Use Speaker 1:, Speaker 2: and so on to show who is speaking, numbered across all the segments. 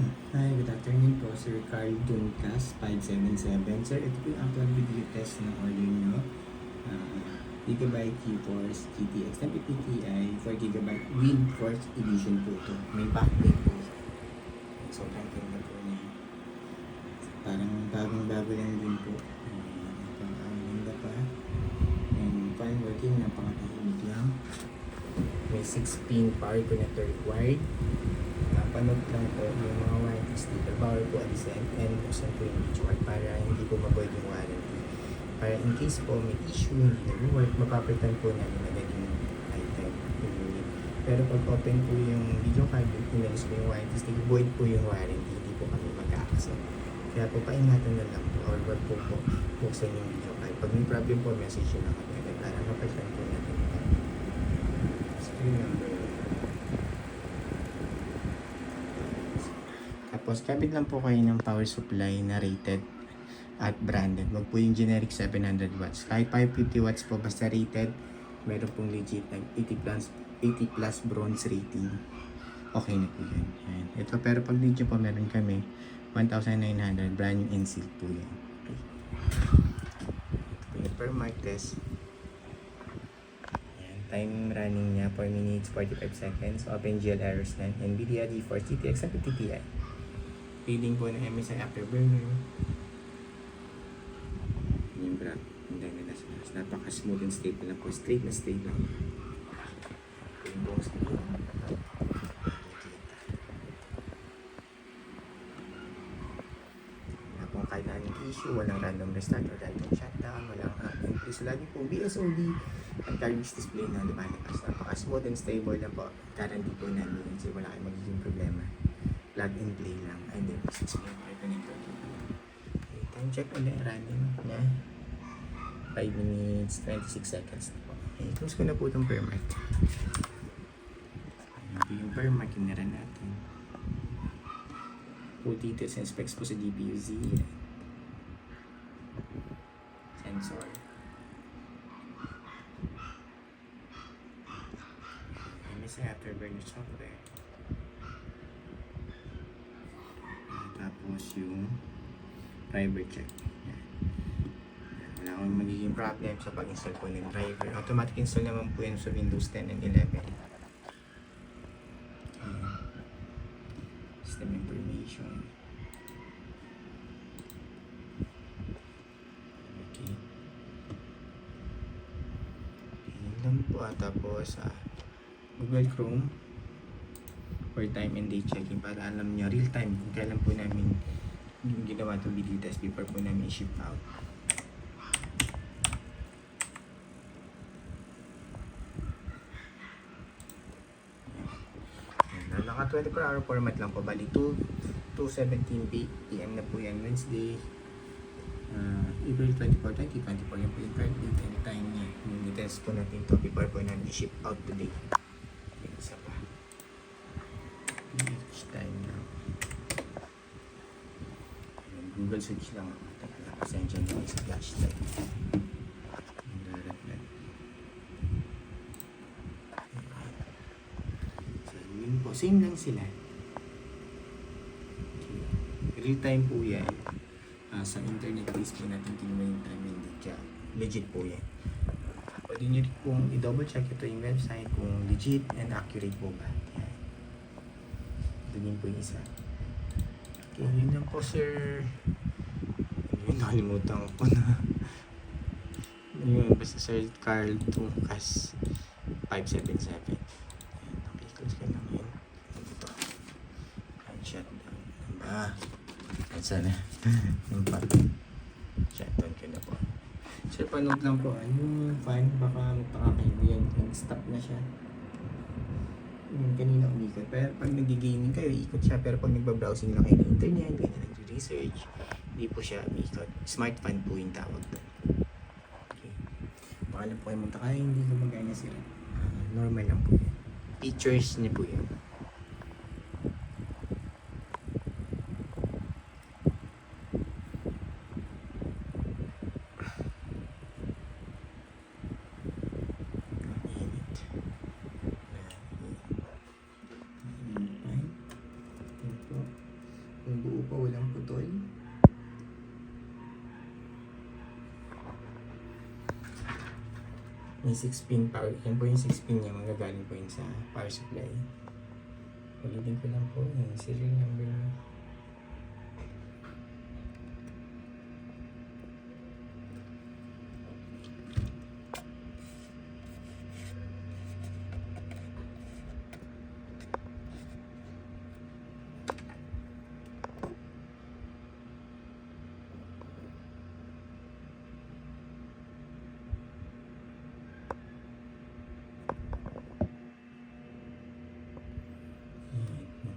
Speaker 1: Hi, good afternoon po, Sir Carl Duncas, 577. Sir, ito po yung actual video test na order nyo. Gigabyte GeForce GTX 1050 Ti 4GB Win Force Edition po ito. May backplate po. Sobrang ganda po niya. Parang bagong-bago lang din po. Ang ganda pa. And fine working, napakatahimik lang. May 6-pin power connector required. Napanood lang po yung mga warranty sticker, bawal po alisin, and buksan po yung video card para hindi po ma-void yung warranty. Para in case po may issue, hindi nag-work, mapapalitan po namin agad yung item. Pero pag open po yung video card, inalis po yung warranty sticker, void po yung warranty, hindi po kami mag-accept. Kaya po paingatan na lang po, or wag po buksan yung video card. Pag may problem po, message yun lang kami agad para mapalitan po natin yung screen number. Tapos, kabit lang po kayo ng power supply na rated at branded. Wag po yung generic 700 watts. Kahit 550 watts po, basta rated, meron pong legit like 80 plus bronze rating. Okay na po yun. Ayan. Ito, pero pag medyo po meron kami, 1,900, brand new and sealed po yan. Okay. Ito po yung per mark test. Ayan. Time running niya, 4 minutes, 45 seconds. OpenGL errors na. NVIDIA GeForce GTX 1050 Ti. Reading po ng MSI Afterburner. Yung graph, hindi nila sila. Napaka-smooth and stable lang po. Straight na straight lang. Yung buong screen. Wala pong kahit na anong issue, walang random restart or random shutdown, walang increase. Lagi po BSOD at carriage display na lumalabas. Napaka-smooth and stable lang po. Guarantee po namin kasi wala kayong magiging problema. Plug and play lang. Ay, hindi. 6 minutes ito nito. Okay, time check ulit. Running na 5 minutes, 26 seconds na po. Okay, close ko na po itong per mark. Ito yung per mark yung naran natin. Full details and specs po sa GPU-Z. Sensor. MSI Afterburner software. Tapos yung driver check. Yan. Wala akong magiging problem sa pag-install po ng driver. Automatic install naman po yan sa Windows 10 and 11. Ayan. System information. Okay. Ayan lang po. Tapos Google Chrome for time and date checking para alam niya real time kung kailan po namin yung ginawa itong video test before po namin i-ship out. Naka 24-hour format lang po, bali 2:17 PM na po yan, Wednesday, April 24, 2024. Yan po yung card date and time niya. Yung i-test po natin ito before po namin i-ship out today. Isa pa. Time now. Google search lang ako. Pasensya nyo sa flashlight. So, yun po. Same lang sila. Okay. Real time po yan. Sa internet base po natin kinuha yung time and date. Legit po yan. Pwede nyo rin kung i-double check ito yung website kung legit and accurate po ba. Ito din po yung isa. Okay, yun lang po, sir. Yun, nakalimutan ko na. Yun, basta Sir Carl Duncas 577. Okay, close ka lang yun. Ito. Shutdown. Sana. Yung pa. Shutdown ka na po. Sir, panood lang po. Yung fan, baka magpakakayo yan. Stop na siya. Yung kanina umikot. Pero pag nag-gaming kayo, ikot siya. Pero pag nagbabrowsing lang kayo ng internet, kayo na nag-research, hindi po siya umikot. Smart fan po yung tawag doon. Okay. Baka lang po kayo munta kaya hindi gumagana sila. Normal lang po yan. Features niya po yan. po, walang putol. May 6 pin power. Yan po yung 6 pin niya. Magagaling po yun sa power supply. Ulitin ko lang po yung serial number niya.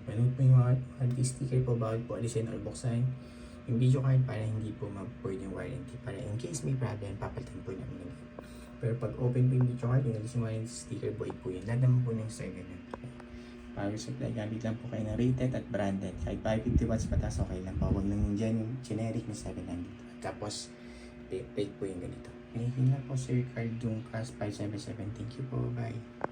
Speaker 1: Panood po yung warranty sticker po, bawal po alisin or buksan yung video card para hindi po ma-void yung warranty. Para in case may problem, papalitan po namin ulit. Pero pag open po yung video card, yung alisin yung warranty sticker, void po yun. Lahat naman po ng store ganun. Power supply, gamit lang po kayo na rated at branded. Kahit 550 watts patas, okay lang po. Huwag nang dyan yung generic na 700. Tapos, fake po yung ganito. Yun lang po, Sir Carl Duncas 577. Thank you po, bye.